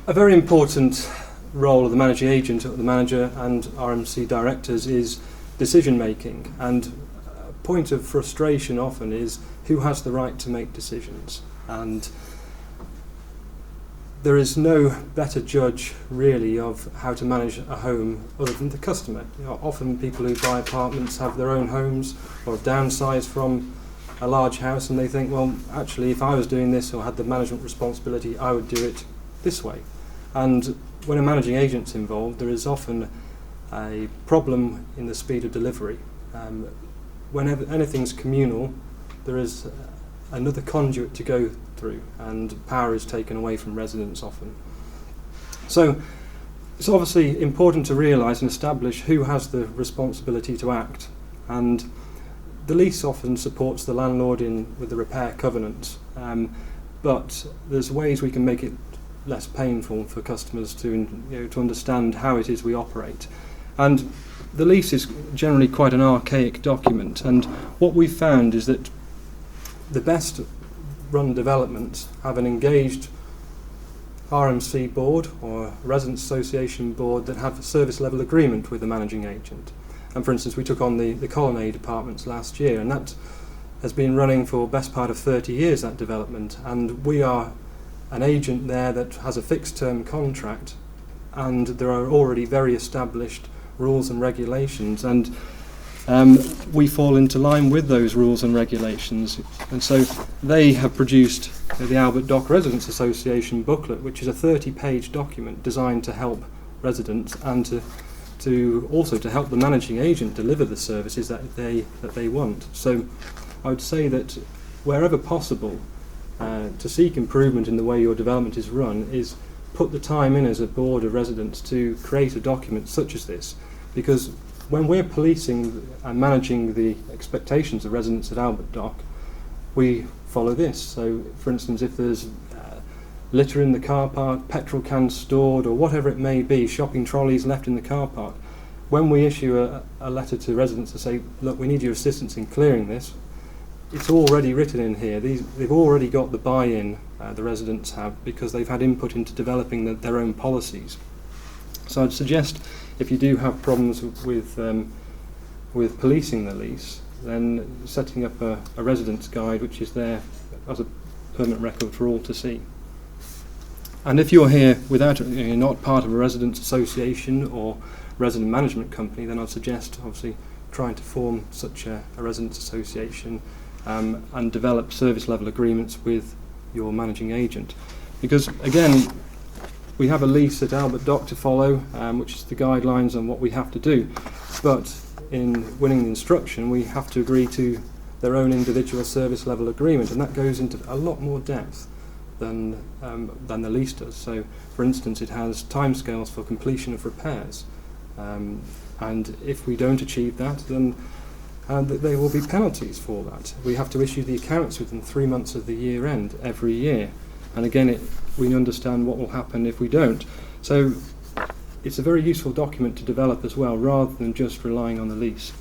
A very important role of the managing agent, the manager and RMC directors is decision making, and a point of frustration often is who has the right to make decisions, and there is no better judge really of how to manage a home other than the customer. Often people who buy apartments have their own homes or have downsized from a large house, and they think, well, actually if I was doing this or had the management responsibility, I would do it this way. And when a managing agent's involved, there is often a problem in the speed of delivery. Whenever anything's communal, there is another conduit to go through, and power is taken away from residents often. So it's obviously important to realise and establish who has the responsibility to act, and the lease often supports the landlord with the repair covenant, but there's ways we can make it less painful for customers to understand how it is we operate. And the lease is generally quite an archaic document, and what we've found is that the best run developments have an engaged RMC board or Residents Association board that have a service level agreement with the managing agent. And for instance, we took on the Colonnade apartments last year, and that has been running for best part of 30 years, that development, and we are an agent there that has a fixed term contract, and there are already very established rules and regulations, and we fall into line with those rules and regulations. And so they have produced the Albert Dock Residents Association booklet, which is a 30-page document designed to help residents and to also to help the managing agent deliver the services that they want. So I would say that wherever possible, to seek improvement in the way your development is run is put the time in as a board of residents to create a document such as this, because when we're policing and managing the expectations of residents at Albert Dock, we follow this. So for instance, if there's litter in the car park, petrol cans stored, or whatever it may be, shopping trolleys left in the car park, when we issue a letter to residents to say, look, we need your assistance in clearing this, it's already written in here. They've already got the buy-in, the residents have, because they've had input into developing their own policies. So I'd suggest if you do have problems with policing the lease, then setting up a residents guide which is there as a permanent record for all to see. And if you're here without, you're not part of a residents association or resident management company, then I'd suggest obviously trying to form such a residents association and develop service level agreements with your managing agent. Because again, we have a lease at Albert Dock to follow, which is the guidelines on what we have to do. But in winning the instruction, we have to agree to their own individual service level agreement, and that goes into a lot more depth than the lease does. So, for instance, it has timescales for completion of repairs, and if we don't achieve that, then there will be penalties for that. We have to issue the accounts within 3 months of the year end every year, and again, we understand what will happen if we don't. So it's a very useful document to develop as well, rather than just relying on the lease.